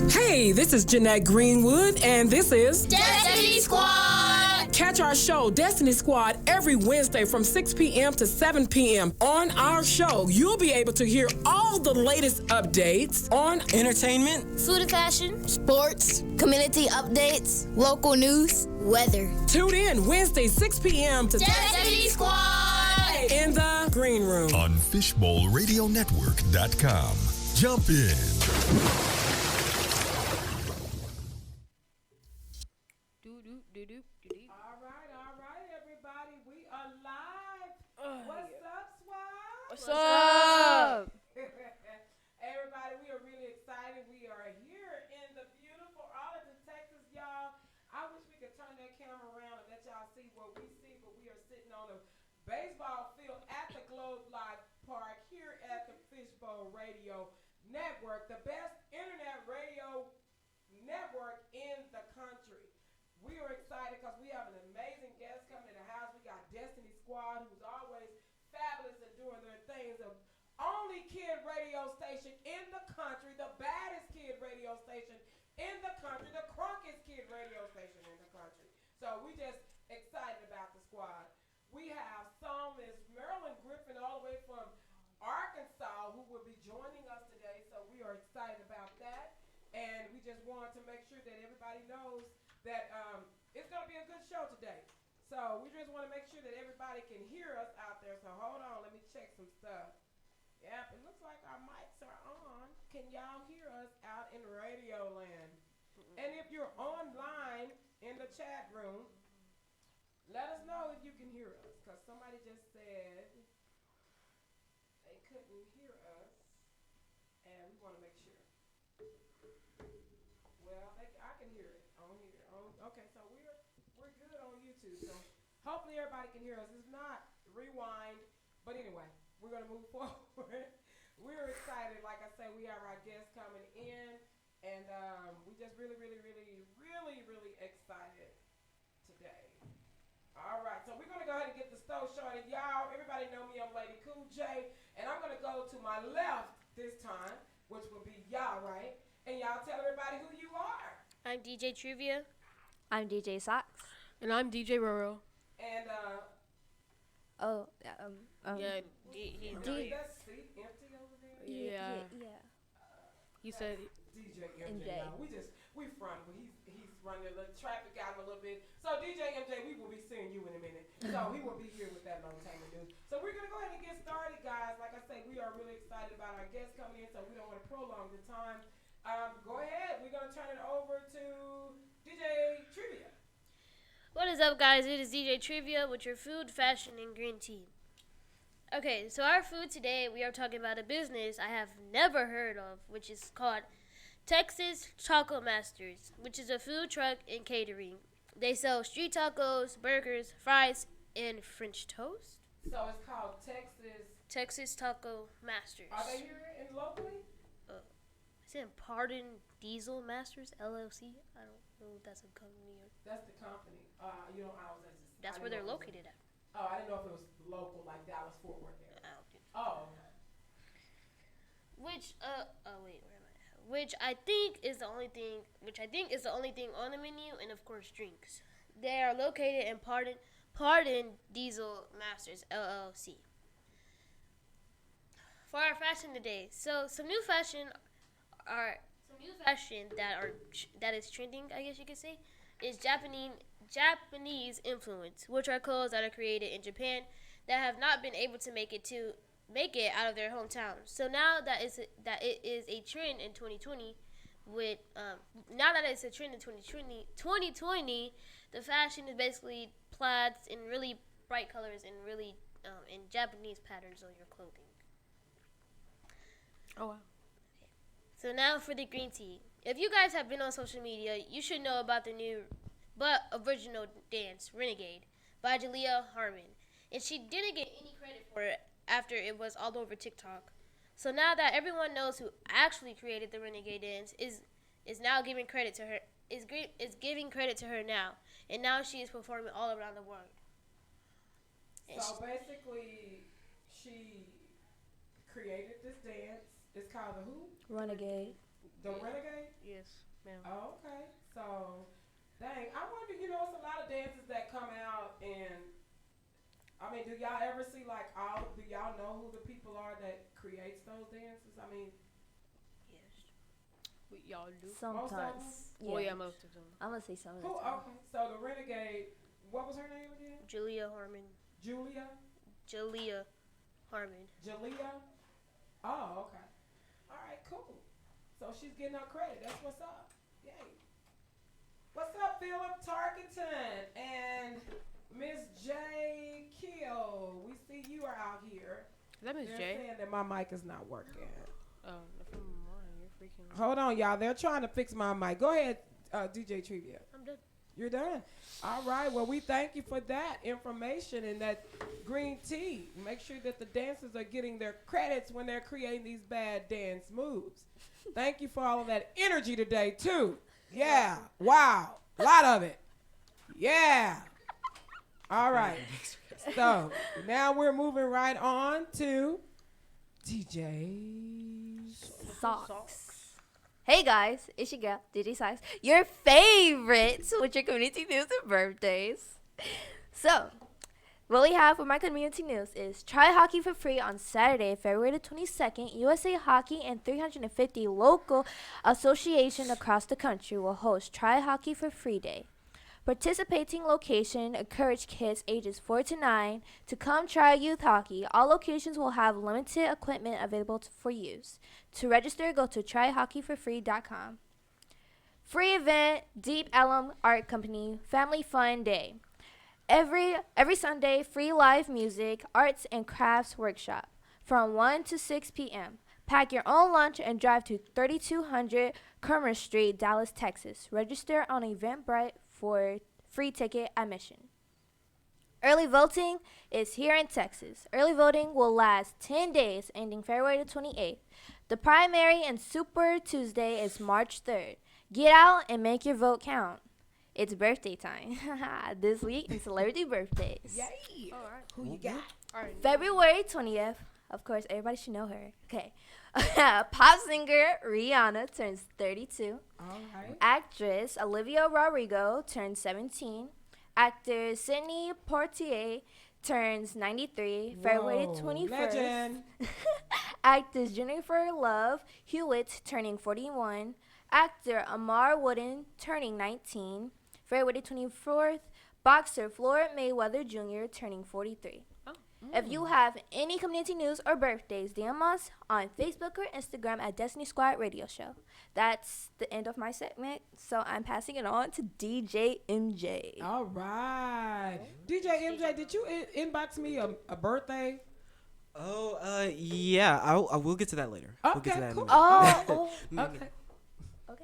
Hey, this is Jeanette Greenwood, and this is Destiny Squad! Catch our show, Destiny Squad, every Wednesday from 6 p.m. to 7 p.m. On our show, you'll be able to hear all the latest updates on entertainment, food and fashion, sports, community updates, local news, weather. Tune in Wednesday, 6 p.m. to Destiny Squad! In the Green Room. On FishbowlRadioNetwork.com. Jump in. All right, everybody. We are live. What's up, Swag? What's up? Everybody, we are really excited. We are here in the beautiful Arlington, Texas, y'all. I wish we could turn that camera around and let y'all see what we see, but we are sitting on a baseball field at the Globe Life Park here at the Fishbowl Radio Network, the best internet radio network in the country. We are excited because we have an amazing guest coming to the house. We got Destiny Squad, who's always fabulous at doing their things. The only kid radio station in the country, the baddest kid radio station in the country, the crunkest kid radio station in the country. So we just excited about the squad. We have Psalmist Marilyn Griffin all the way from Arkansas who will be joining us today. So we are excited about that. And we just wanted to make sure that everybody knows that it's going to be a good show today. So we just want to make sure that everybody can hear us out there. So hold on, let me check some stuff. Yep, it looks like our mics are on. Can y'all hear us out in Radio Land? And if you're online in the chat room, let us know if you can hear us. Because somebody just said they couldn't hear us. And we want to make sure. Well, I can hear it on here. Okay, so we're good on YouTube. So hopefully everybody can hear us. If not, rewind. But anyway, we're gonna move forward. We're excited. Like I said, we have our guests coming in, and we just really excited today. All right, so we're gonna go ahead and get the stove started. Y'all, everybody know me. I'm Lady Cool J, and I'm gonna go to my left this time, which will be y'all, right? And y'all tell everybody who you are. I'm DJ Trivia. I'm DJ Socks. And I'm DJ Roro. And Yeah, that seat empty over there? Yeah. You said DJ MJ. We front, but he's running the traffic out a little bit. So DJ MJ, we will be seeing you in a minute. So he will be here with that long time news. So we're gonna go ahead and get started, guys. Like I say, we are really excited about our guests coming in, so we don't want to prolong the time. Go ahead. We're gonna turn it over to DJ Trivia. What is up, guys? It is DJ Trivia with your food, fashion, and green tea. Okay, so our food today, we are talking about a business I have never heard of, which is called Texas Taco Masters, which is a food truck and catering. They sell street tacos, burgers, fries, and French toast. So it's called Texas Taco Masters. Are they here in locally? It's in Pardon Diesel Masters LLC. I don't know if that's a company or. That's the company. That's where they're located at. Oh, I didn't know if it was local, like Dallas Fort Worth area. Oh, okay. Which where am I? Which I think is the only thing on the menu, and of course drinks. They are located in Pardon Diesel Masters LLC. For our fashion today, so some new fashion that is trending, I guess you could say, is Japanese influence, which are clothes that are created in Japan that have not been able to make it out of their hometown. So now that it is a trend in 2020, the fashion is basically plaids in really bright colors and really in Japanese patterns on your clothing. Oh wow. So now for the green tea. If you guys have been on social media, you should know about the new but original dance, Renegade, by Jalea Harmon. And she didn't get any credit for it after it was all over TikTok. So now that everyone knows who actually created the Renegade dance is now giving credit to her. Is giving credit to her now. And now she is performing all around the world. So basically, she created this dance. It's called the who? Renegade. The Renegade? Yes, ma'am. Oh, okay. So, dang, I wonder, it's a lot of dances that come out and, I mean, do y'all ever see do y'all know who the people are that creates those dances? I mean, Yes. Y'all do. Sometimes. Most Oh yeah, most of them. I'm gonna say some of the who? time. Okay, so the Renegade, what was her name again? Julia Harmon. Julia? Jalea Harmon. Jalea? Oh, okay. All right, cool. So she's getting her credit. That's what's up. Yay. What's up, Philip Tarkenton and Miss J. Keel? We see you are out here. Is that Miss They're J? saying that my mic is not working. Oh, never mind. You're freaking. Hold on, y'all. They're trying to fix my mic. Go ahead, DJ Trivia. I'm done. You're done. All right. Well, we thank you for that information and that green tea. Make sure that the dancers are getting their credits when they're creating these bad dance moves. Thank you for all of that energy today, too. Yeah. Wow. A lot of it. Yeah. All right. So now we're moving right on to DJ Socks. Hey guys, it's your girl, DJ Socks, your favorites with your community news and birthdays. So, what we have for my community news is try hockey for free on Saturday, February the 22nd. USA Hockey and 350 local associations across the country will host Try Hockey for Free Day. Participating location encourage kids ages 4 to 9 to come try youth hockey. All locations will have limited equipment available for use. To register, go to tryhockeyforfree.com. Free event, Deep Ellum Art Company Family Fun Day. Every Sunday, free live music, arts and crafts workshop from 1 to 6 p.m. Pack your own lunch and drive to 3200 Kermer Street, Dallas, Texas. Register on Eventbrite for free ticket admission. Early voting is here in Texas. Early voting will last 10 days, ending February the 28th. The primary and Super Tuesday is March 3rd. Get out and make your vote count. It's birthday time. This week in celebrity birthdays. Yay. All right. Who you got? All right. February 20th. Of course, everybody should know her. Okay. Pop singer Rihanna turns 32. All right. Actress Olivia Rodrigo turns 17. Actor Sidney Poitier turns 93. February Whoa, 21st. legend. Actress Jennifer Love Hewitt turning 41. Actor Amar Wooden turning 19. February 24th. Boxer Floyd Mayweather Jr. turning 43. Oh. If you have any community news or birthdays, DM us on Facebook or Instagram at Destiny Squad Radio Show. That's the end of my segment, so I'm passing it on to DJ MJ. All right. DJ MJ, did you inbox me a birthday? Oh, yeah. I will get to that later. We'll get to that in a cool. minute. Okay. Okay.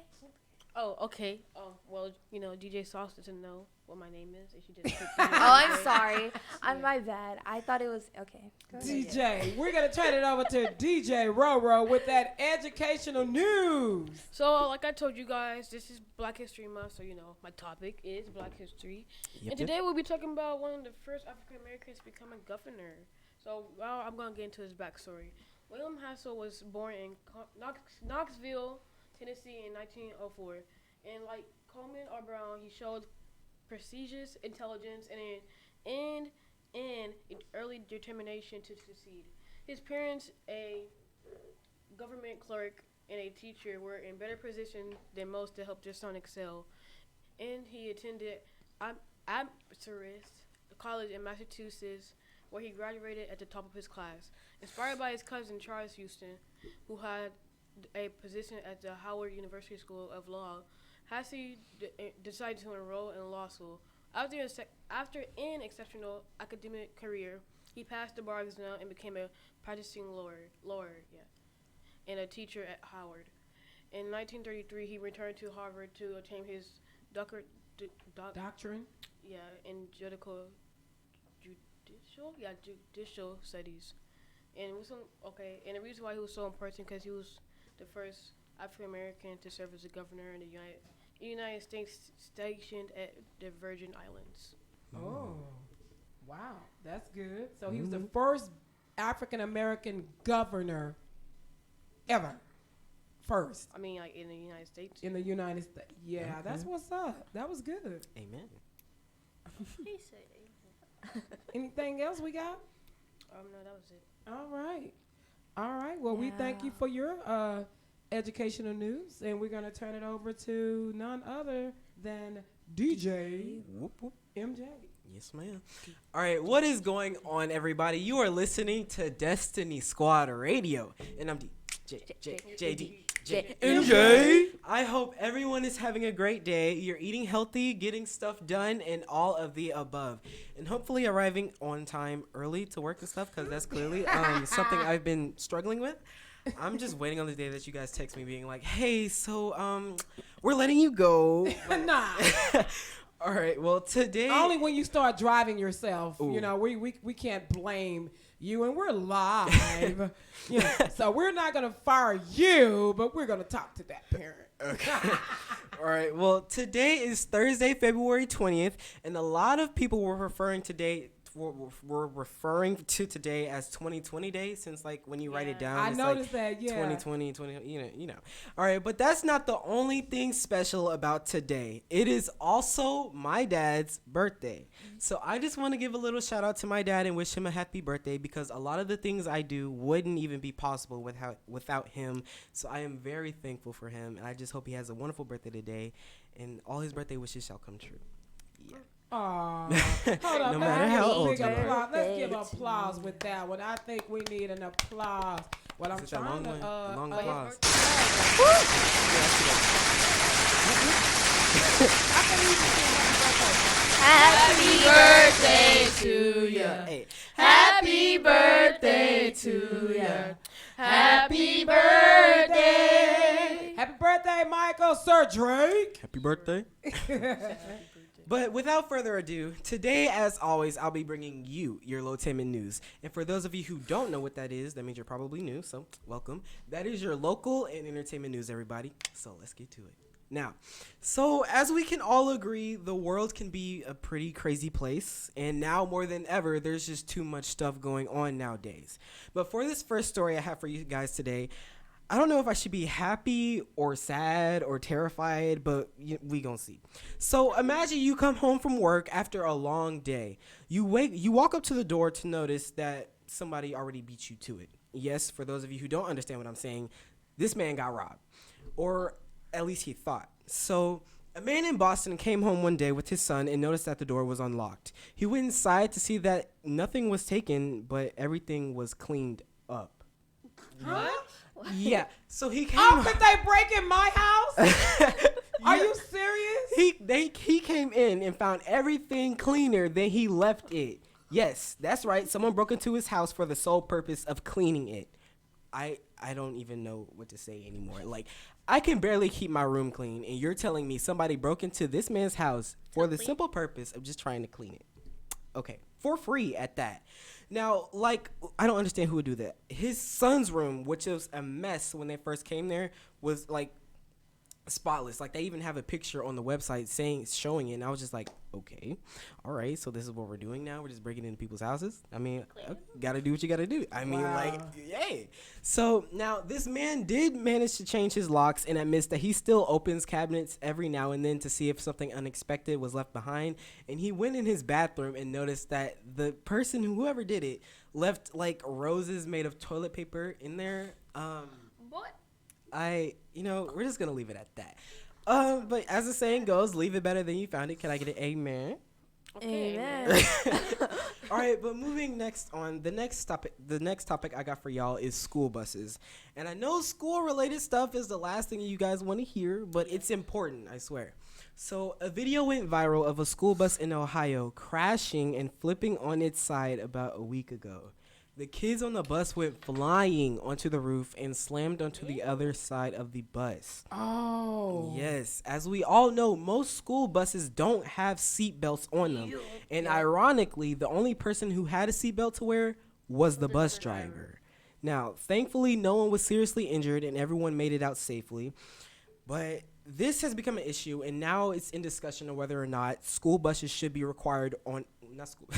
Oh, okay. Well, DJ Sauce doesn't know what my name is. And she just Oh, I'm sorry. I'm my bad. I thought it was okay. Go ahead. DJ, we're going to turn it over to DJ Roro with that educational news. So, like I told you guys, this is Black History Month, so my topic is Black History. And today we'll be talking about one of the first African Americans to become a governor. So, I'm going to get into his backstory. William Hassel was born in Knoxville, Tennessee in 1904. And like Coleman or Brown, he showed prestigious intelligence and early determination to succeed. His parents, a government clerk and a teacher, were in better position than most to help their son excel. And he attended Amherst College in Massachusetts, where he graduated at the top of his class. Inspired by his cousin Charles Houston, who had a position at the Howard University School of Law, Hasse decided to enroll in law school. After an exceptional academic career, he passed the bar exam and became a practicing lawyer, and a teacher at Howard. In 1933, he returned to Harvard to obtain his doctorate. Doctrine? Yeah, in judicial studies. And the reason why he was so important because he was the first African American to serve as a governor in the United States, stationed at the Virgin Islands. Oh, wow, that's good. So he was the first African American governor ever. first I mean, like in the United States. in the United States. Yeah, Okay. that's what's up. That was good. Amen. He said it. Anything else we got? No, that was it. All right. All right. Well, we thank you for your educational news, and we're going to turn it over to none other than DJ Whoop, whoop. MJ. Yes, ma'am. All right, what is going on, everybody? You are listening to Destiny Squad Radio, and I'm MJ. I hope everyone is having a great day. You're eating healthy, getting stuff done, and all of the above. And hopefully arriving on time early to work and stuff, because that's clearly something I've been struggling with. I'm just waiting on the day that you guys text me being like, hey, so we're letting you go. Nah. All right, well, today... Only when you start driving yourself. Ooh. You know, we can't blame you, and we're live. You know, so we're not going to fire you, but we're going to talk to that parent. Okay. All right. Well, today is Thursday, February 20th, and a lot of people were referring to today as 2020 Day, since like when you write it down, I it's noticed like that. Yeah. 2020, you know. All right, but that's not the only thing special about today. It is also my dad's birthday. So I just want to give a little shout out to my dad and wish him a happy birthday, because a lot of the things I do wouldn't even be possible without him. So I am very thankful for him, and I just hope he has a wonderful birthday today, and all his birthday wishes shall come true. Yeah. Aw. Hold up. No matter how old you are. Let's give applause with that one. I think we need an applause. What I'm Is it that trying long to one? Long yeah. applause. Happy birthday to ya. Hey. Happy birthday to ya. Happy birthday. Happy birthday, Michael Sir Drake. Happy birthday. But without further ado, today, as always, I'll be bringing you your Lotainment news. And for those of you who don't know what that is, that means you're probably new, so welcome. That is your local and entertainment news, everybody. So let's get to it. Now, so as we can all agree, the world can be a pretty crazy place. And now more than ever, there's just too much stuff going on nowadays. But for this first story I have for you guys today, I don't know if I should be happy or sad or terrified, but we gonna see. So imagine you come home from work after a long day. You walk up to the door to notice that somebody already beat you to it. Yes, for those of you who don't understand what I'm saying, this man got robbed, or at least he thought. So a man in Boston came home one day with his son and noticed that the door was unlocked. He went inside to see that nothing was taken, but everything was cleaned up. Huh? Yeah, so he came. Oh, could they break in my house? Are you serious? He came in and found everything cleaner than he left it. Yes, that's right. Someone broke into his house for the sole purpose of cleaning it. I don't even know what to say anymore. Like, I can barely keep my room clean, and you're telling me somebody broke into this man's house for the simple purpose of just trying to clean it. Okay, for free at that. Now, like, I don't understand who would do that. His son's room, which was a mess when they first came there, was like spotless. Like, they even have a picture on the website showing it, and I was just like, okay, all right, so this is what we're doing now. We're just breaking into people's houses. I mean, gotta do what you gotta do. I mean, like, yay. So now this man did manage to change his locks and admits that he still opens cabinets every now and then to see if something unexpected was left behind. And he went in his bathroom and noticed that the person, whoever did it, left like roses made of toilet paper in there. What? We're just gonna leave it at that. But as the saying goes, leave it better than you found it. Can I get an amen? Okay. Amen. All right, but moving next on, the next topic I got for y'all is school buses. And I know school-related stuff is the last thing you guys want to hear, but it's important, I swear. So a video went viral of a school bus in Ohio crashing and flipping on its side about a week ago. The kids on the bus went flying onto the roof and slammed onto the other side of the bus. Oh. Yes. As we all know, most school buses don't have seat belts on them. And ironically, the only person who had a seatbelt to wear was the bus driver. Now, thankfully, no one was seriously injured and everyone made it out safely. But this has become an issue, and now it's in discussion of whether or not school buses should be required on, not school,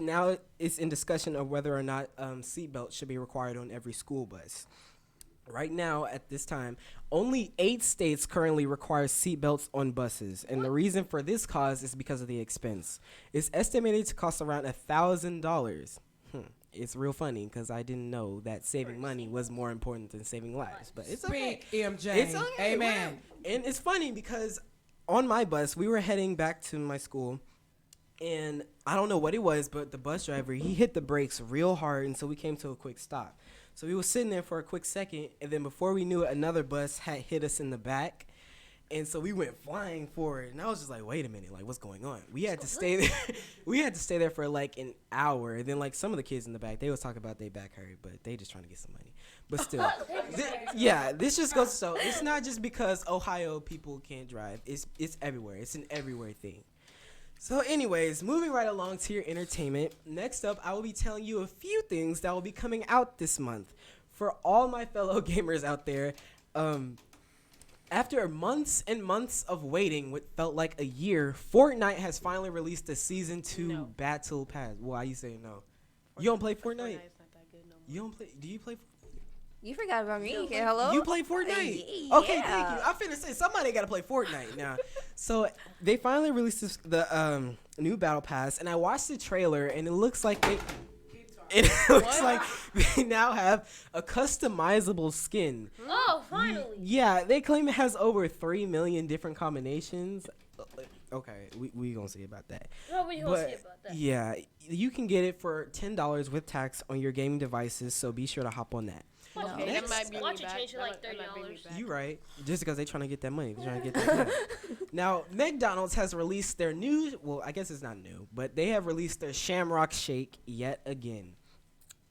now it's in discussion of whether or not seatbelts should be required on every school bus. Right now, at this time, only 8 states currently require seatbelts on buses, and the reason for this cause is because of the expense. It's estimated to cost around $1,000. It's real funny because I didn't know that saving money was more important than saving lives, but it's okay. Speak, MJ. It's okay. Amen. And it's funny because on my bus, we were heading back to my school, and I don't know what it was, but the bus driver, he hit the brakes real hard, and so we came to a quick stop. So we were sitting there for a quick second, and then before we knew it, another bus had hit us in the back. And so we went flying forward, and I was just like, wait a minute, like, what's going on? We had to stay there. We had to stay there for like an hour. And then like some of the kids in the back, they was talking about their back hurt, but they just trying to get some money. But still, this just goes to show it's not just because Ohio people can't drive. It's everywhere. It's an everywhere thing. So anyways, moving right along to your entertainment. Next up, I will be telling you a few things that will be coming out this month. For all my fellow gamers out there, after months and months of waiting, what felt like a year, Fortnite has finally released a Season 2 Battle Pass. Why you saying no? You don't play Fortnite? Fortnite's not that good no more. You don't play? Do you play? You forgot about me. Hello? You play Fortnite? Yeah. Okay, thank you. I finna say somebody got to play Fortnite now. So they finally released the new Battle Pass, and I watched the trailer, and it looks like they now have a customizable skin. Oh, finally. Yeah, they claim it has over 3 million different combinations. Okay, we gonna see about that. Oh, we gonna see about that. Yeah, you can get it for $10 with tax on your gaming devices, so be sure to hop on that. Okay, Next- that might be Watch me it back. change to That like might bring me $30. back. You right. Just because they trying to get that money. They're trying to get that cash. Now, McDonald's has released their new, well, I guess it's not new, but they have released their Shamrock Shake yet again.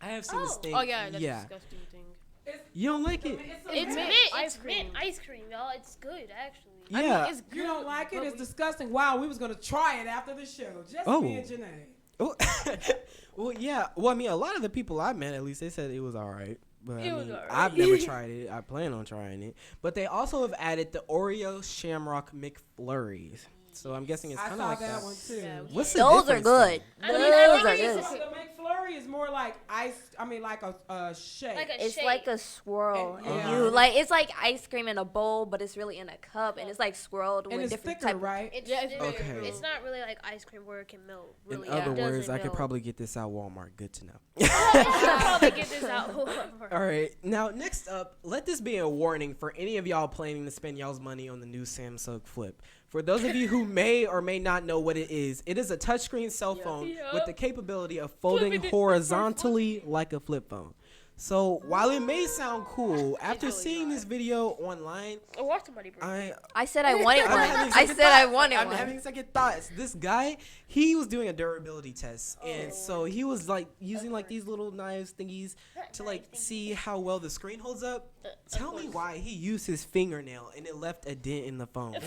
I have seen this thing. Oh yeah, that's a disgusting thing. You don't like it? It's mint ice cream. ice cream, y'all. It's good, actually. Yeah. I mean, it's You don't like it? but It's disgusting. Wow, we was going to try it after the show. Just me and Janae. Oh. Well, yeah. Well, I mean, a lot of the people I met, at least, they said it was all right. But It I was mean, all right. I've never tried it. I plan on trying it. But they also have added the Oreo Shamrock McFlurries. So I'm guessing it's I kind saw of like that that. one too. Yeah. What's the Those are difference, good. though? I mean, Those I are think good. it's The McFlurry is more like ice. I mean, like a shake. like a It's shake. like a swirl, And- and yeah. you like it's like ice cream in a bowl, but it's really in a cup, and it's like swirled and with it's different thicker, type. right? It's, Yeah, it's it's, Okay. it's not really like ice cream where it can melt. In Really, other it doesn't words, I could melt. probably get this out Walmart. Good to know. I could probably get this out. All right. Now, next up, let this be a warning for any of y'all planning to spend y'all's money on the new Samsung Flip. For those of you who may or may not know what it is a touchscreen cell phone with the capability of folding Flipping it horizontally like a flip phone. So while it may sound cool, after really seeing this video online, Or watch somebody bring it. I said I wanted I'm one. having I second said I thoughts. wanted I'm one. having second thoughts. This guy, he was doing a durability test, and so he was like using like these little knives thingies to like see how well the screen holds up. Tell me why he used his fingernail and it left a dent in the phone.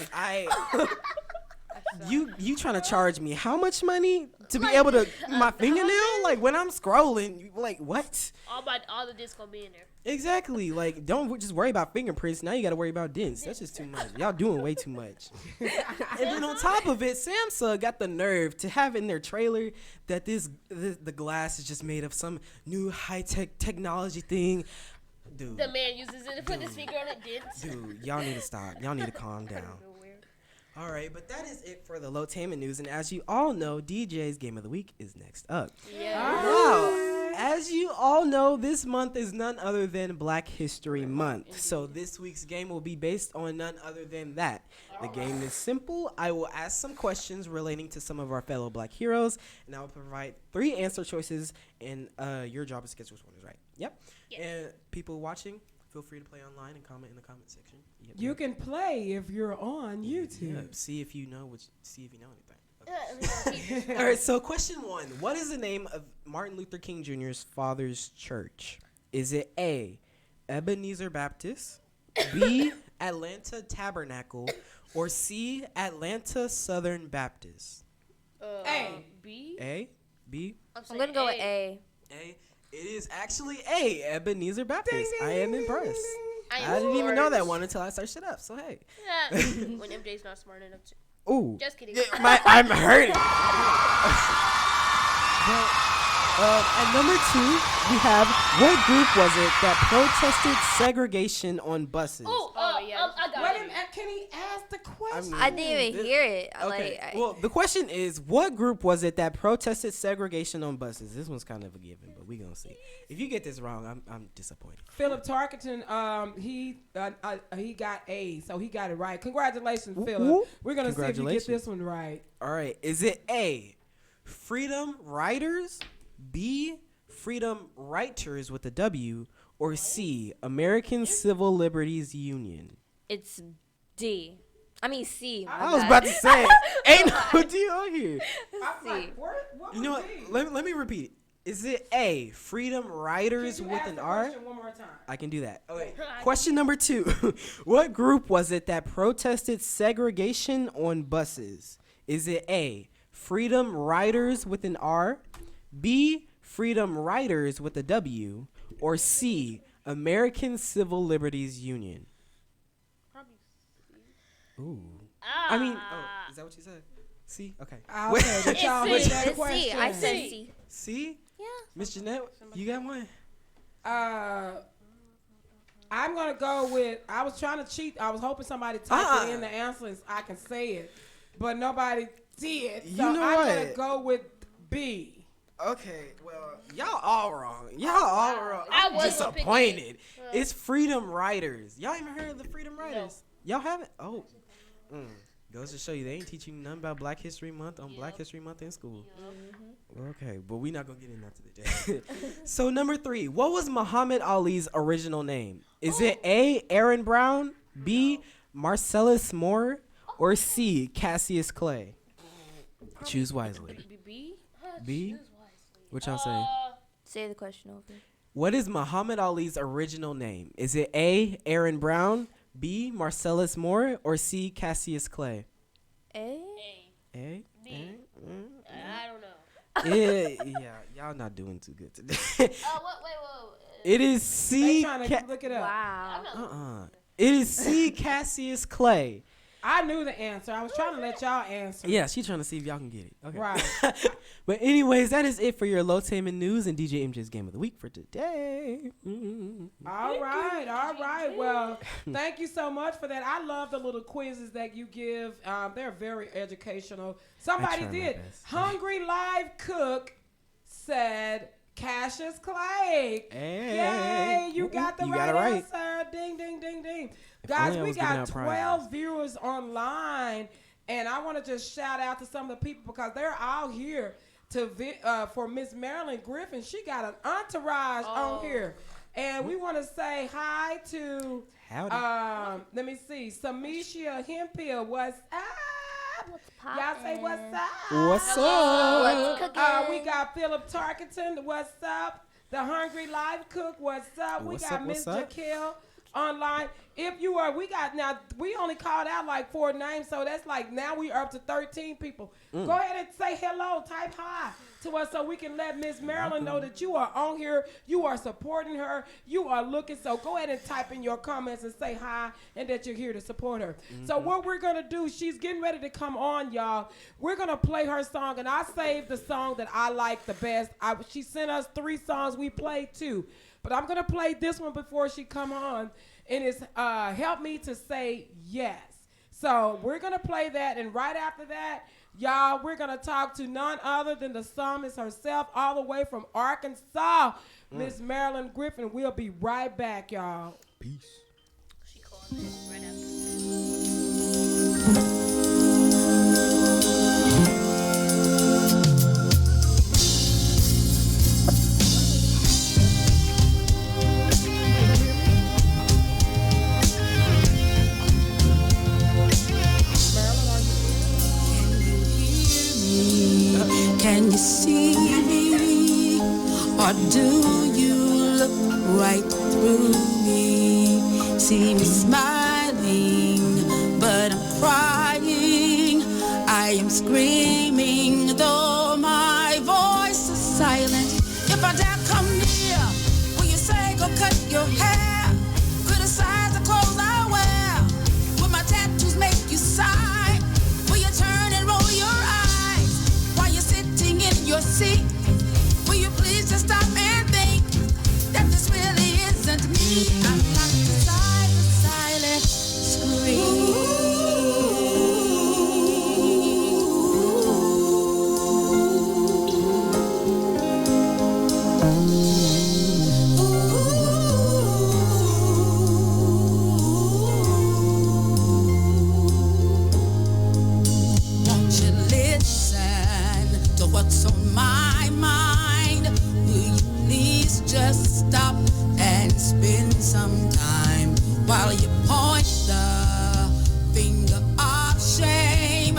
You trying to charge me how much money to be able to my fingernail? Like when I'm scrolling, like what? All the discs gonna be in there. Exactly. Like don't just worry about fingerprints. Now you got to worry about dents. That's just too much. Y'all doing way too much. And then on top of it, Samsung got the nerve to have in their trailer that the glass is just made of some new high-tech technology thing. Dude, The man uses it to put his finger on it. Dents. dude, y'all need to stop. Y'all need to calm down. All right, but that is it for the Lotainment news. And as you all know, DJ's Game of the Week is next up. Yeah. Now, as you all know, this month is none other than Black History Month. So this week's game will be based on none other than that. The game is simple. I will ask some questions relating to some of our fellow Black heroes, and I will provide 3 answer choices, and your job is to guess which one is right. Yep. Yes. And people watching, feel free to play online and comment in the comment section. Yep. You can play if you're on YouTube. Yep. See if you know anything. Yeah. All right, so question 1. What is the name of Martin Luther King Jr.'s father's church? Is it A, Ebenezer Baptist, B, Atlanta Tabernacle, or C, Atlanta Southern Baptist? A. B. A, B, I'm gonna go with A. A. It is actually A, Ebenezer Baptist. I am impressed. I I didn't even know that one until I searched it up, so hey. Yeah. When MJ's not smart enough to. Ooh. Just kidding. I'm hurting. At number 2, we have what group was it that protested segregation on buses? I got Wait a it. minute, can he ask the question? I didn't even hear it. Okay. Like, Well, the question is, what group was it that protested segregation on buses? This one's kind of a given, but we gonna see. If you get this wrong, I'm disappointed. Philip Tarkenton, he got A, so he got it right. Congratulations, Philip. whoop. We're gonna see if you get Congratulations. this one right. All right. Is it A, Freedom Riders, B, Freedom Writers with a W, or C, American Civil Liberties Union? it's D. I mean C. I was about to say, ain't no D on here. I'm like, what You know what? Let me repeat it. Is it A, Freedom Riders Can you with ask an the R? question one more time? I can do that. Okay. Question number 2. What group was it that protested segregation on buses? Is it A, Freedom Riders with an R, B, Freedom Riders with a W, or C, American Civil Liberties Union? Ooh. I mean, is that what you said? C? Okay. Okay, but y'all It's heard that It's C. I question. said C. C? Yeah. Miss Jeanette, you got one? I'm gonna go with. I was trying to cheat. I was hoping somebody typed it in the answer and I can say it, but nobody did. So You know I'm what? gonna go with B. Okay, well, y'all all wrong. Y'all all wrong. I I'm was gonna pick disappointed. It's Freedom Riders. Y'all even heard of the Freedom Riders? Y'all haven't? Oh. Goes to show you, they ain't teaching you nothing about Black History Month on Black History Month in school. Okay, but we not going to get into that today. So, number 3, what was Muhammad Ali's original name? Is it A, Aaron Brown, B, Marcellus Moore, or C, Cassius Clay? Choose wisely. B. B? What y'all say? Say the question over. What is Muhammad Ali's original name? Is it A, Aaron Brown, B, Marcellus Moore, or C, Cassius Clay? A? A? B. I don't know. Yeah, y'all not doing too good today. Wait. It is They C. trying to look it up. Wow. It is C. Cassius Clay. I knew the answer. I was trying to let y'all answer. Yeah, she's trying to see if y'all can get it. Okay. Right. But anyways, that is it for your Lotainment news and DJ MJ's Game of the Week for today. All right. Well, thank you so much for that. I love the little quizzes that you give. They're very educational. Somebody try my did. best. Hungry Live Cook said Cassius Clay. Hey. Yay, you got the You right got it right. answer. Ding, ding, ding, ding. If Guys, only I we was giving got out 12 prizes. viewers online, and I want to just shout out to some of the people because they're out here for Miss Marilyn Griffin. She got an entourage on here. And we want to say hi to, Howdy. let me see, Samisha Hemphill. What's up? Y'all say what's up? What's up? What's cooking? We got Philip Tarkenton. What's up? The Hungry Live Cook. What's up? What's we got up, Miss what's up? Jaquel online. If you are, we only called out like 4 names, so that's like now we are up to 13 people. Go ahead and say hello, type hi to us so we can let Miss Marilyn know that you are on here, you are supporting her, you are looking. So go ahead and type in your comments and say hi and that you're here to support her. So what we're going to do, she's getting ready to come on, y'all. We're going to play her song, and I saved the song that I like the best. She sent us 3 songs. We played 2. But I'm going to play this one before she come on, and it's Help Me to Say Yes. So we're going to play that, and right after that, y'all, we're going to talk to none other than the psalmist herself, all the way from Arkansas, Miss Marilyn Griffin. We'll be right back, y'all. Peace. She called me right after. Can you see me, or do you look right through me? See me smiling, but I'm crying. I am screaming, though my voice is silent. If I dare come near, will you say go cut your hair? Criticize the clothes I wear. Will my tattoos make you sigh? Will you turn and roll your eyes while you're sitting in your seat? Will you please some time while you point the finger of shame,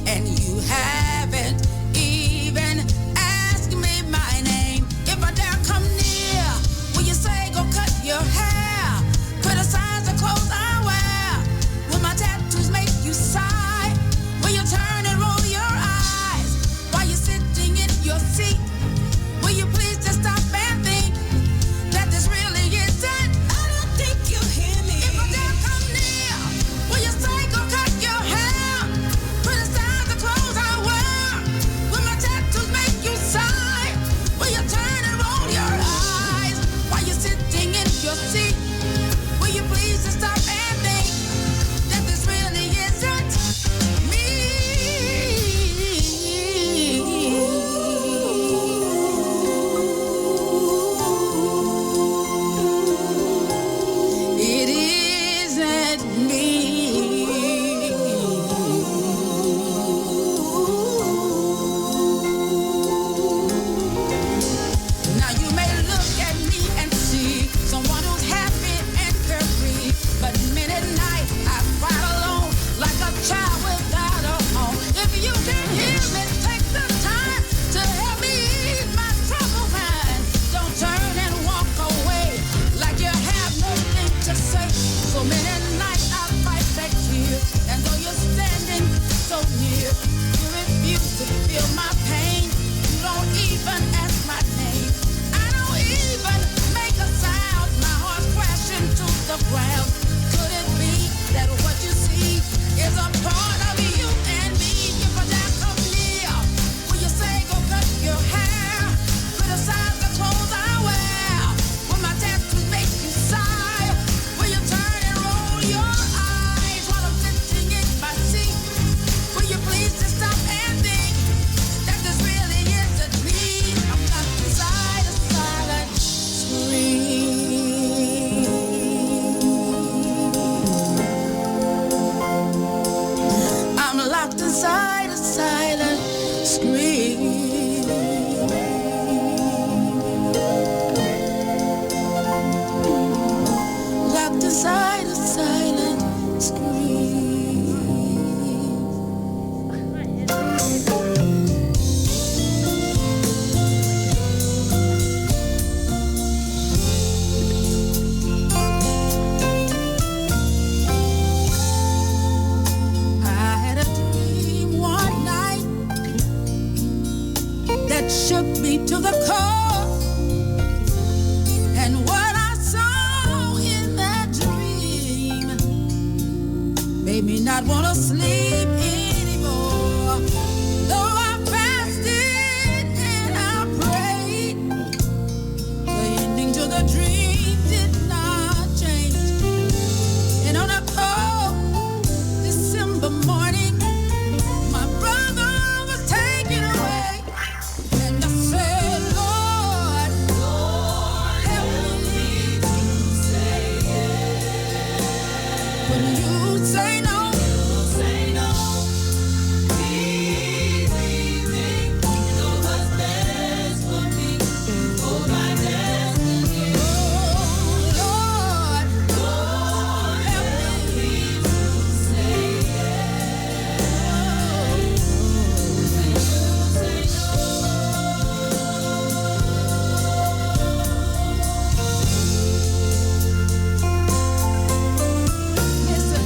and you haven't even asked me my name. If I dare come near, will you say go cut your hair? Criticize the clothes I wear. Will my tattoos make you sigh? Will you turn and roll your eyes while you're sitting in your seat? Will you please just stop and think that this really isn't? I don't think you hear me. If I dare come near, will you say go cut your hair? Criticize the clothes I wear. Will my tattoos make you sigh? Will you turn and roll your eyes while you're sitting in your seat? Will you please just stop and think that this really isn't me? It isn't me. Now you may look at me and see someone who's happy and carefree, but minute night I fight alone like a child without a home. If you can hear me, take the time to help me ease my troubled mind. Don't turn and walk away like you have nothing to say. So many nights I fight back tears, and though you're standing so near, you refuse to feel my pain. You don't even ask my name. I don't even make a sound. My heart's crashing to the ground. Could it be that what you see is a part of you and me? If I dare come near, will you say go cut your hair? Criticize the clothes I wear. Will my tattoos make you sigh? Will you turn and roll your eyes while I'm sitting in my seat? Will you please just stop and think that this really isn't me? I'm locked inside a silent scream. I'm locked inside a silent scream. Locked inside a silent scream. I had a dream one night that shook me to the core, and what I saw in that dream made me not want to sleep anymore. Though I fasted and I prayed, the ending to the dream did not change. And on a cold December morning, my brother was taken away, and I said, Lord, help me to say yes. When you say no, Listen,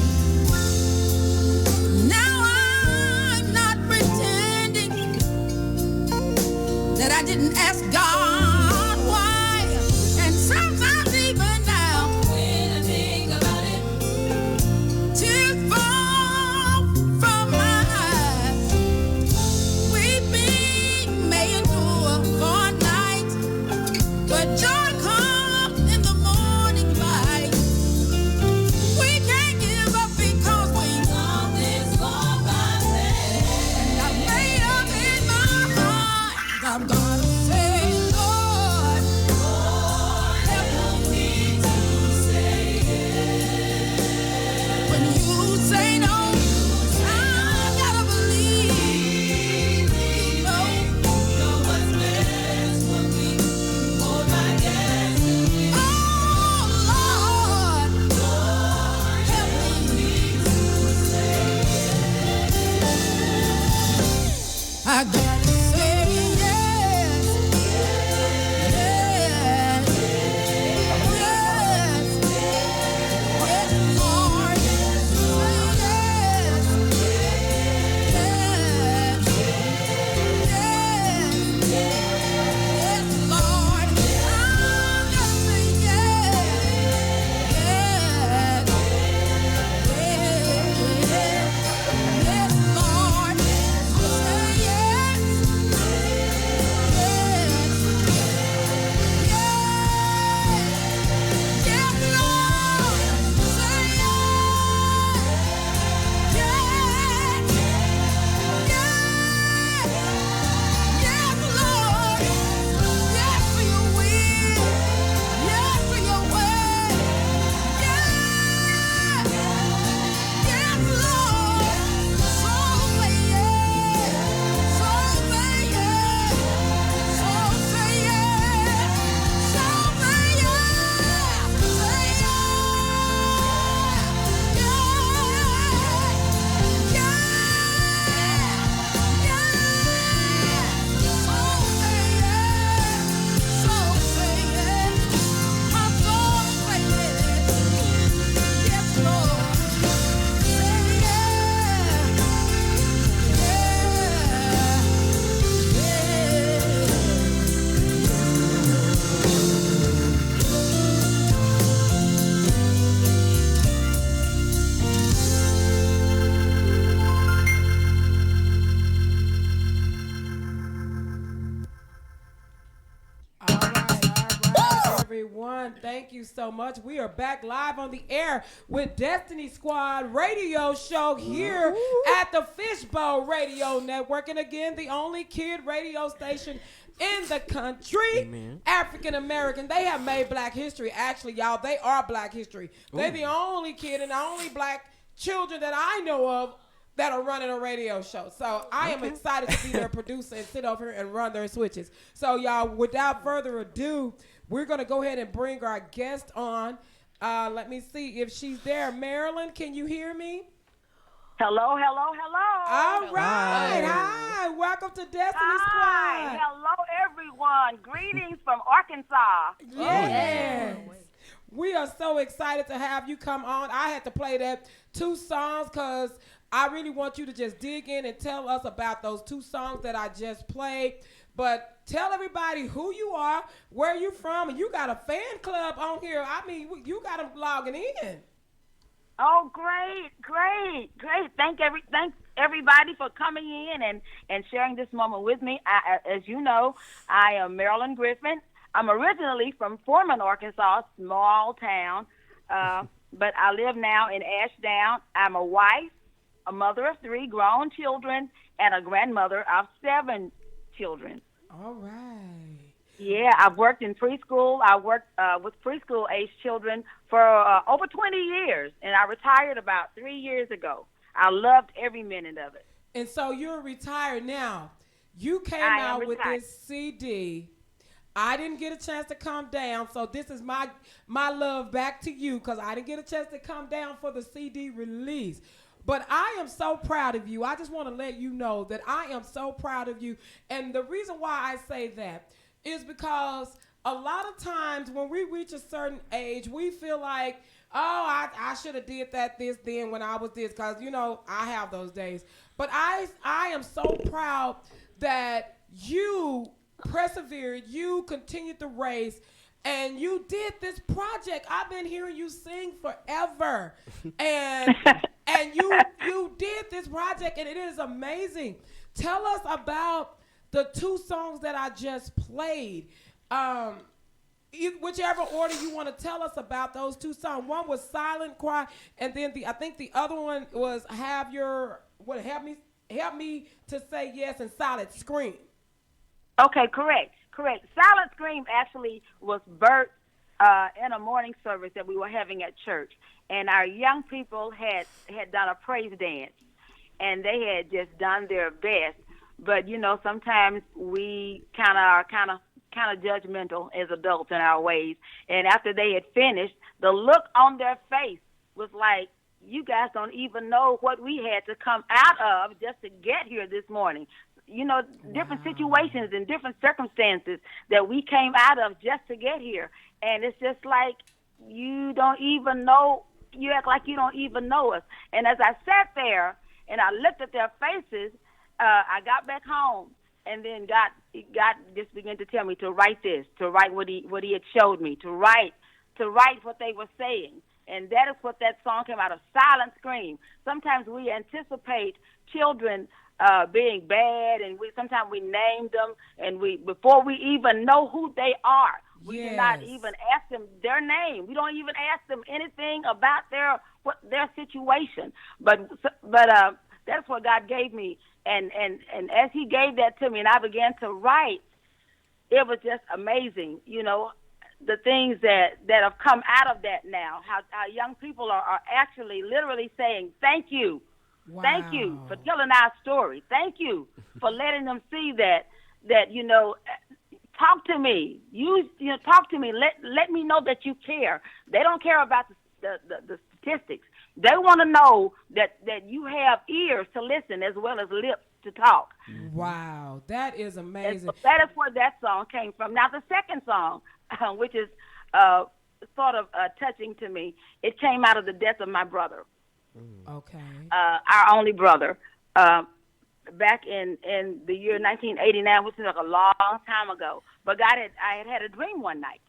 you so much. We are back live on the air with Destiny Squad radio show here at the Fishbowl Radio Network. And again, the only kid radio station in the country. African American. They have made black history. Actually, y'all, they are black history. They're the only kid and the only black children that I know of that are running a radio show. So I am excited to be their producer and sit over here and run their switches. So y'all, without further ado, we're going to go ahead and bring our guest on. Let me see if she's there. Marilyn, can you hear me? Hello. All right. Hi. Welcome to Destiny Squad. Hello, everyone. Greetings from Arkansas. Yes. We are so excited to have you come on. I had to play that 2 songs because I really want you to just dig in and tell us about those 2 songs that I just played. But tell everybody who you are, where you from, and you got a fan club on here. I mean, you got them logging in. Oh, great. Thank everybody for coming in and sharing this moment with me. As you know, I am Marilyn Griffin. I'm originally from Foreman, Arkansas, small town, but I live now in Ashdown. I'm a wife, a mother of 3 grown children, and a grandmother of 7 children. All right. Yeah, I've worked in preschool. I worked with preschool-age children for over 20 years, and I retired about 3 years ago. I loved every minute of it. And so you're retired now. You came out with this CD. I didn't get a chance to come down, so this is my love back to you because I didn't get a chance to come down for the CD release. But I am so proud of you. I just want to let you know that I am so proud of you. And the reason why I say that is because a lot of times when we reach a certain age, we feel like, oh, I should have did this then when I was this because, you know, I have those days. But I am so proud that you persevered, you continued the race, and you did this project. I've been hearing you sing forever. And you did this project, and it is amazing. Tell us about the 2 songs that I just played. Whichever order you want to tell us about those 2 songs. One was Silent Cry, and then I think the other one was Help Me to Say Yes and Silent Scream. Okay, correct. Silent Scream actually was birthed in a morning service that we were having at church, and our young people had done a praise dance, and they had just done their best. But you know, sometimes we are kind of judgmental as adults in our ways. And after they had finished, the look on their face was like, "You guys don't even know what we had to come out of just to get here this morning." You know, different situations and different circumstances that we came out of just to get here. And it's just like you don't even know, you act like you don't even know us. And as I sat there and I looked at their faces, I got back home, and then God just began to tell me to write this, to write what he had showed me, to write what they were saying. And that is what that song came out of, Silent Scream. Sometimes we anticipate children being bad, and sometimes we name them, and before we even know who they are, we do not even ask them their name. We don't even ask them anything about their situation. But that's what God gave me, and as He gave that to me, and I began to write, it was just amazing. You know, the things that have come out of that now, how young people are actually literally saying, "Thank you." Wow. Thank you for telling our story. Thank you for letting them see that you know, talk to me. You know, talk to me. Let me know that you care. They don't care about the statistics. They want to know that you have ears to listen as well as lips to talk. Wow, that is amazing. So that is where that song came from. Now the second song, which is sort of touching to me, it came out of the death of my brother. Okay. Our only brother, back in the year 1989, which is like a long time ago. But I had a dream one night,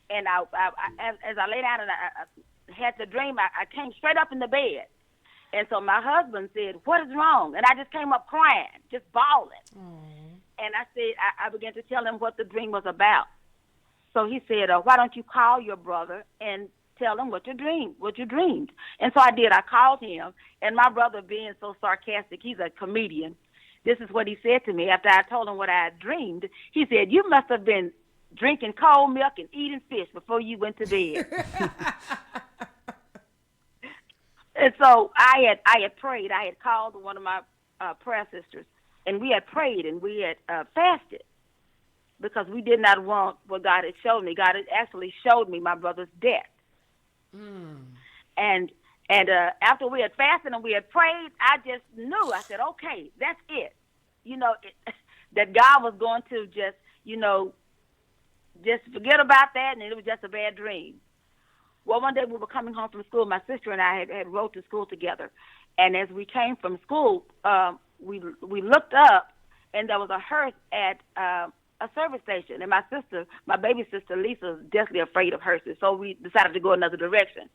and as I lay down and I had the dream, I came straight up in the bed, and so my husband said, "What is wrong?" And I just came up crying, just bawling. And I said, I began to tell him what the dream was about, So he said, why don't you call your brother and tell him what you dreamed. And so I did. I called him, and my brother, being so sarcastic, he's a comedian. This is what he said to me after I told him what I had dreamed. He said, you must have been drinking cold milk and eating fish before you went to bed. And so I had prayed. I had called one of my prayer sisters, and we had prayed, and we had fasted because we did not want what God had showed me. God had actually showed me my brother's death. And after we had fasted and we had prayed, I just knew. I said, okay, that's it. That God was going to just forget about that, and it was just a bad dream. Well, one day we were coming home from school. My sister and I had rode to school together. And as we came from school, we looked up, and there was a hearse at a service station. And my baby sister, Lisa, was deathly afraid of hearses. So we decided to go another direction.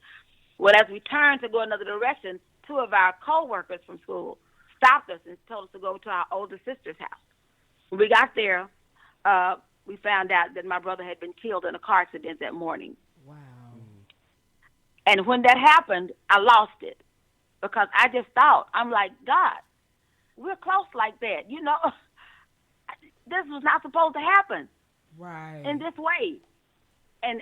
Well, as we turned to go another direction, two of our co-workers from school stopped us and told us to go to our older sister's house. When we got there, we found out that my brother had been killed in a car accident that morning. Wow. And when that happened, I lost it because I just thought, I'm like, God, we're close like that. This was not supposed to happen. Right. In this way. And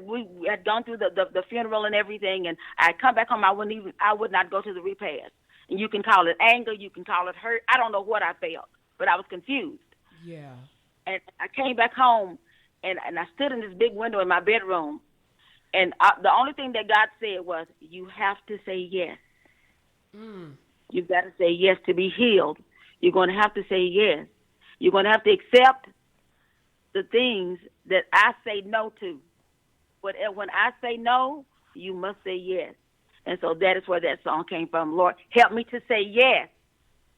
we had gone through the funeral and everything, and I'd come back home. I would not go to the repast. And you can call it anger, you can call it hurt. I don't know what I felt, but I was confused. Yeah. And I came back home, and I stood in this big window in my bedroom, and the only thing that God said was, you have to say yes. You've got to say yes to be healed. You're going to have to say yes. You're going to have to accept the things that I say no to. But when I say no, you must say yes. And so that is where that song came from. Lord, help me to say yes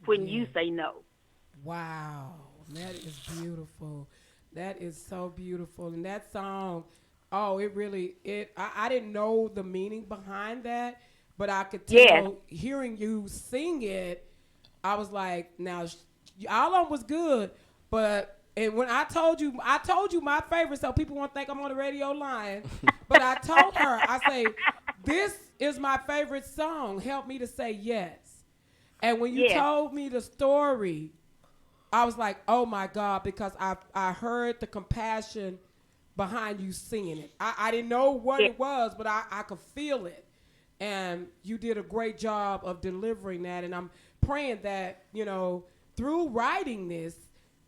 when you say no. Wow. That is beautiful. That is so beautiful. And that song, I didn't know the meaning behind that, but I could tell hearing you sing it, I was like, now, all of them was good, and when I told you my favorite, so people won't think I'm on the radio lying, but I told her, I say, this is my favorite song, help me to say yes. And when you told me the story, I was like, oh my God, because I heard the compassion behind you singing it. I didn't know what it was, but I could feel it. And you did a great job of delivering that. And I'm praying that, through writing this,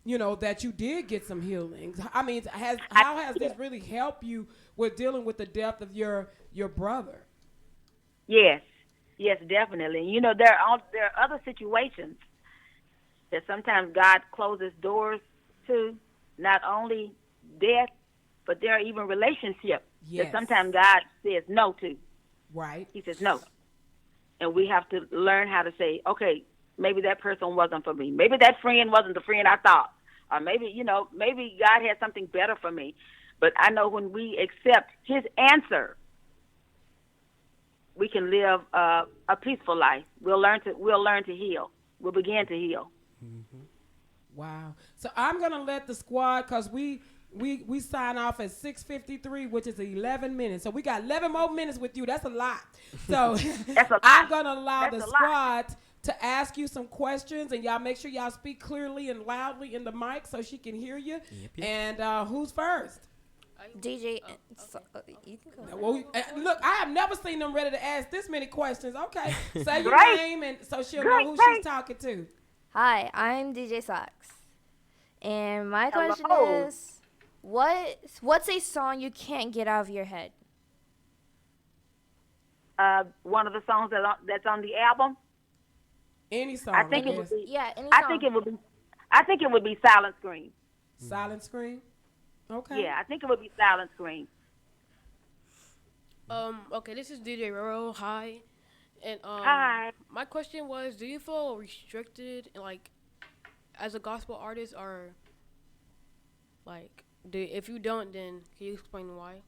that you did get some healings. I mean, how has this really helped you with dealing with the death of your brother? Yes, definitely. There are other situations that sometimes God closes doors to, not only death, but there are even relationships that sometimes God says no to. Right. He says no. And we have to learn how to say, okay, maybe that person wasn't for me. Maybe that friend wasn't the friend I thought. Or maybe God had something better for me. But I know when we accept his answer, we can live a peaceful life. We'll learn to heal. We'll begin to heal. Mm-hmm. Wow. So I'm going to let the squad, because we sign off at 6:53, which is 11 minutes. So we got 11 more minutes with you. That's a lot. So I'm going to allow the squad to ask you some questions, and y'all make sure y'all speak clearly and loudly in the mic so she can hear you. Yep. And who's first? DJ, you can go. Well, look, I have never seen them ready to ask this many questions. Okay, say your name, and so she'll know who she's talking to. Hi, I'm DJ Sox, and my question is, what's a song you can't get out of your head? One of the songs that's on the album. Any song. I think it would be. Any song. I think it would be Silent Scream. Silent Scream. Okay. Yeah, I think it would be Silent Scream. Okay, this is DJ Roro. Hi. And hi. My question was, do you feel restricted, as a gospel artist, or if you don't, then can you explain why?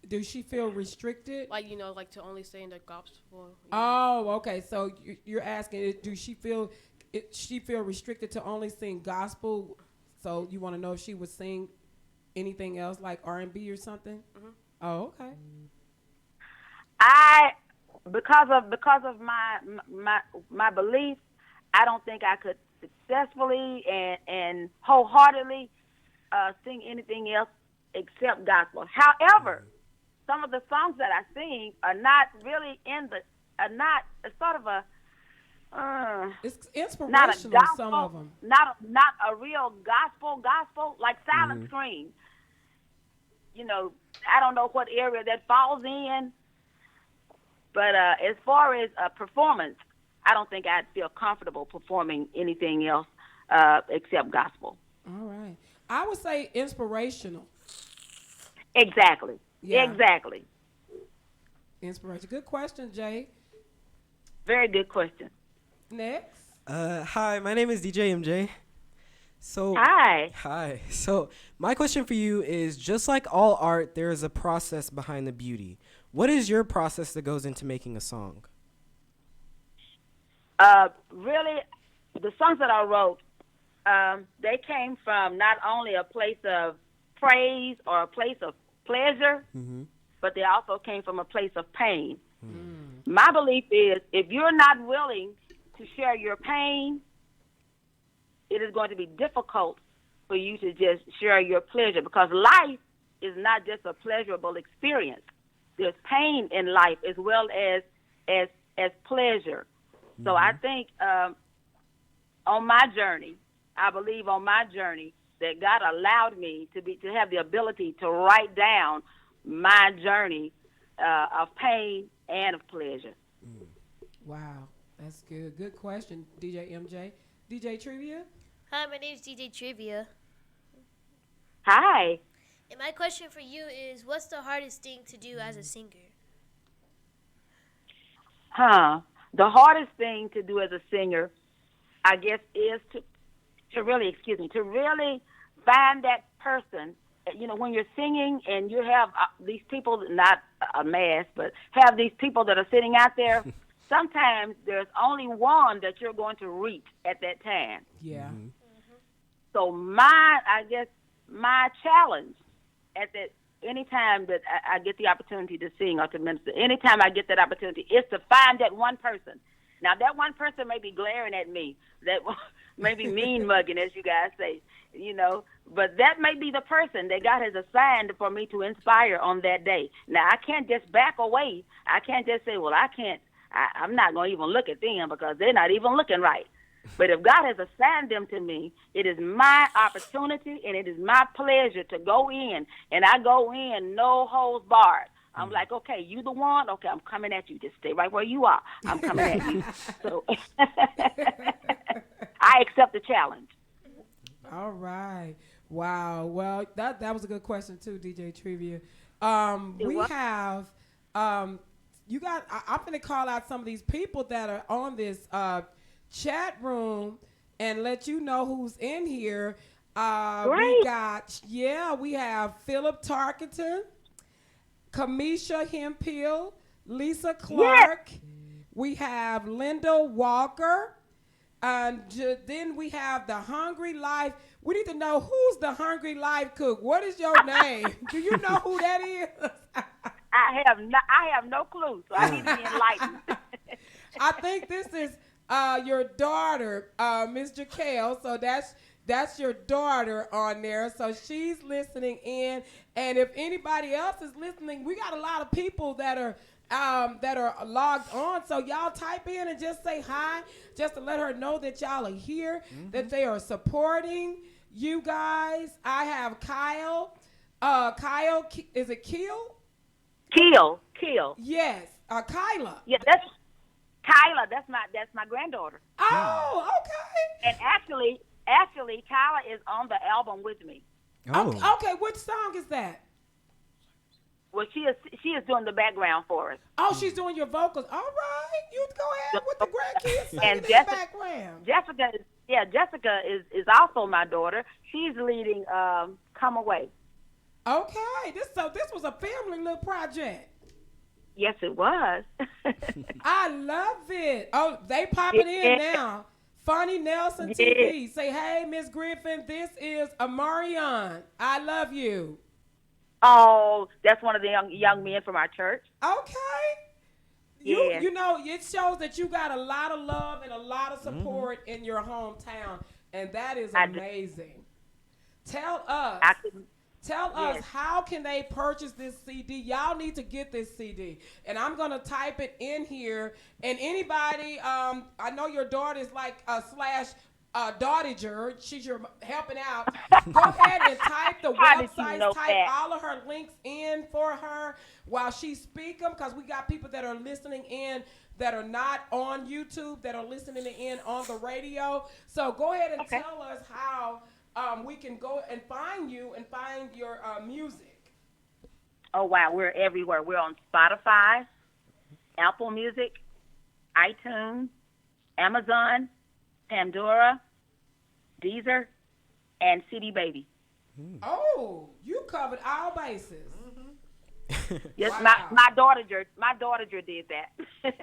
Does she feel restricted? To only say in the gospel. Oh, okay. So you're asking, do she feel restricted to only sing gospel? So you want to know if she would sing anything else like R&B or something? Mm-hmm. Oh, okay. Because of my beliefs, I don't think I could successfully and wholeheartedly sing anything else except gospel. However, some of the songs that I sing are not really it's sort of a it's inspirational. Not a gospel, some of them. Not a real gospel like Silent Scream. You know, I don't know what area that falls in, but as far as performance, I don't think I'd feel comfortable performing anything else except gospel. All right. I would say inspirational. Exactly. Yeah. Exactly. Inspiration. Good question, Jay. Very good question. Next. Hi, my name is DJ MJ. So Hi. So my question for you is, just like all art, there is a process behind the beauty. What is your process that goes into making a song? Really, the songs that I wrote, they came from not only a place of praise or a place of pleasure, but they also came from a place of pain. My belief is if you're not willing to share your pain, it is going to be difficult for you to just share your pleasure, because life is not just a pleasurable experience. There's pain in life as well as pleasure. So I think on my journey, I believe on my journey that God allowed me to have the ability to write down my journey of pain and of pleasure. Wow, that's good. Good question, DJ MJ. DJ Trivia? Hi, my name is DJ Trivia. Hi. And my question for you is, what's the hardest thing to do as a singer? The hardest thing to do as a singer, I guess, is to really find that person. You know, when you're singing and you have these people, not a mass, but have these people that are sitting out there, sometimes there's only one that you're going to reach at that time. Yeah. So my challenge at that, anytime that I get the opportunity to sing or to minister, anytime I get that opportunity, is to find that one person. Now, that one person may be glaring at me, that may be mean mugging, as you guys say, you know, but that may be the person that God has assigned for me to inspire on that day. Now, I can't just back away. I can't just say, well, I'm not going to even look at them because they're not even looking right. But if God has assigned them to me, it is my opportunity and it is my pleasure to go in, and I go in no holds barred. I'm like, okay, you the one? Okay, I'm coming at you. Just stay right where you are. I'm coming at you. So I accept the challenge. All right. Wow. Well, that was a good question too, DJ Trivia. We have I'm going to call out some of these people that are on this chat room and let you know who's in here. Great. We have Philip Tarkenton, Kamisha Hemphill, Lisa Clark. Yes. We have Linda Walker. And then we have the Hungry Life. We need to know who's the Hungry Life cook. What is your name? Do you know who that is? I have no clue, so I need to be enlightened. I think this is your daughter, Ms. Jaquel. So that's your daughter on there. So she's listening in. And if anybody else is listening, we got a lot of people that are logged on. So y'all type in and just say hi, just to let her know that y'all are here, that they are supporting you guys. I have Kyle. Kyle, is it Keel? Keel. Yes. Kyla. Yeah, that's Kyla. That's my granddaughter. Oh, okay. And actually, Kyla is on the album with me. Oh. Okay, which song is that? Well, she is doing the background for us. Oh, she's doing your vocals. All right, you go ahead with the grandkids singing and in the background. Jessica is also my daughter. She's leading "Come Away." Okay, this was a family little project. Yes, it was. I love it. Oh, they popping in now. Funny Nelson Yeah. TV. Say, hey, Miss Griffin, this is Amarion. I love you. Oh, that's one of the young men from our church. Okay. Yeah. You know, it shows that you got a lot of love and a lot of support in your hometown, and that is I do. amazing. Tell us. I couldn't. Tell us, Yes. how can they purchase this CD? Y'all need to get this CD. And I'm going to type it in here. And anybody, I know your daughter is like a slash Daughterager. She's your helping out. Go ahead and type the How did you websites, know type that? all of her links in for her while she speak them, because we got people that are listening in that are not on YouTube, that are listening in on the radio. So go ahead and tell us how we can go and find you and find your music. Oh, wow. We're everywhere. We're on Spotify, Apple Music, iTunes, Amazon, Pandora, Deezer, and CD Baby. Oh, you covered all bases. Yes, Wow. my daughter did that.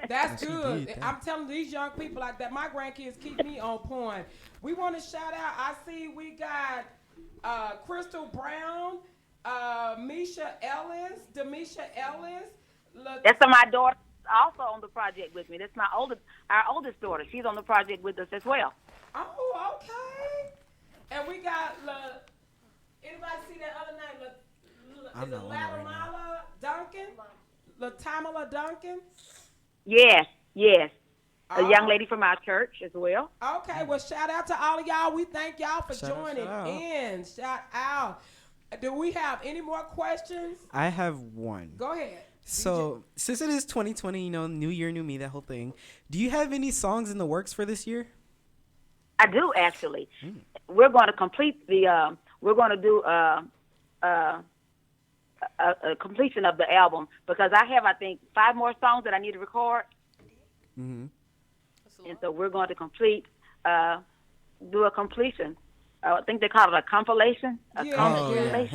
That's Yes, good. indeed. I'm telling these young people like that. My grandkids keep me on point. We want to shout out. I see we got Crystal Brown, Demisha Ellis. That's my daughter also on the project with me. That's our oldest daughter. She's on the project with us as well. Oh, okay. And we got anybody see that other name? I'm Is not it on it right Latamala Duncan? Latamala Duncan? Yes. A Oh. young lady from our church as well. Okay, well, shout out to all of y'all. We thank y'all for Shout out, joining shout out. in. Shout out. Do we have any more questions? I have one. Go ahead. So, since it is 2020, you know, new year, new me, that whole thing, do you have any songs in the works for this year? I do, actually. We're going to complete the. We're going to do a completion of the album, because I have, I think, 5 more songs that I need to record. Mm-hmm. And so we're going to do a completion. I think they call it a compilation. Yeah.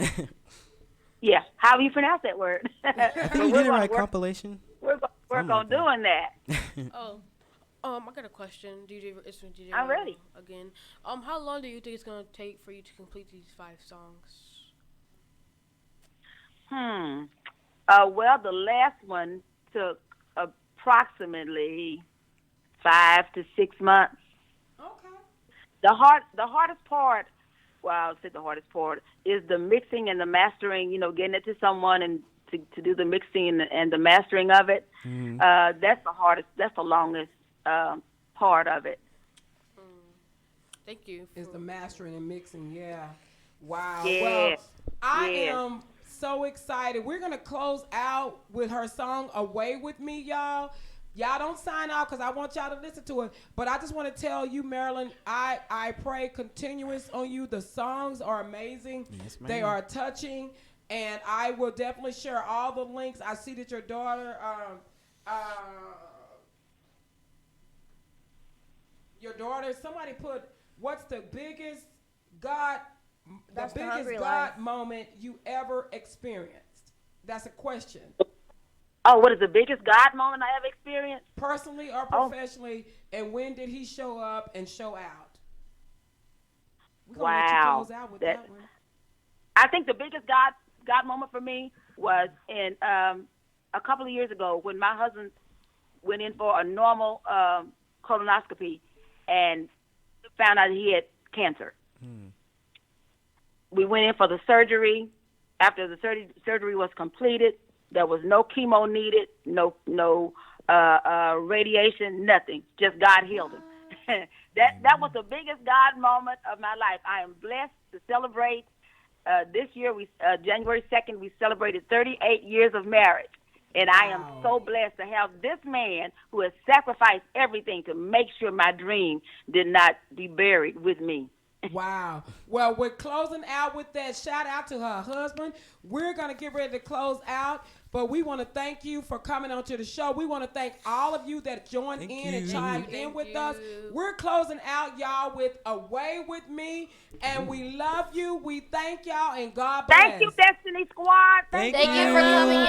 Yeah. How do you pronounce that word? I think you did it right, compilation. We're going on doing that. I got a question, DJ. It's from DJ. I'm ready. Again. How long do you think it's gonna take for you to complete these 5 songs? Well, the last one took approximately 5 to 6 months. Okay. The hardest part, well, I'll say the hardest part, is the mixing and the mastering, you know, getting it to someone and to do the mixing and the mastering of it. Mm-hmm. That's the hardest, that's the longest part of it. Thank you. Is the mastering and mixing, yeah. Wow. Yeah. Well, I Yeah. am so excited. We're going to close out with her song, Away With Me, y'all. Y'all don't sign out because I want y'all to listen to it. But I just want to tell you, Marilyn, I pray continuous on you. The songs are amazing. Yes, ma'am. They are touching. And I will definitely share all the links. I see that your daughter, somebody put, what's the biggest God moment you ever experienced? That's a question. Oh, what is the biggest God moment I ever experienced? Personally or professionally, and when did he show up and show out? We're gonna let you close out with that one. I think the biggest God moment for me was in a couple of years ago when my husband went in for a normal colonoscopy and found out he had cancer. We went in for the surgery. After the surgery was completed, there was no chemo needed, no radiation, nothing. Just God healed him. That was the biggest God moment of my life. I am blessed to celebrate. This year, January 2nd, we celebrated 38 years of marriage. And I am so blessed to have this man who has sacrificed everything to make sure my dream did not be buried with me. Wow. Well, we're closing out with that. Shout out to her husband. We're going to get ready to close out, but we want to thank you for coming onto the show. We want to thank all of you that joined and chimed in with us. We're closing out, y'all, with Away With Me, and we love you. We thank y'all, and God bless. Thank you, Destiny Squad. Thank Thank you for coming in.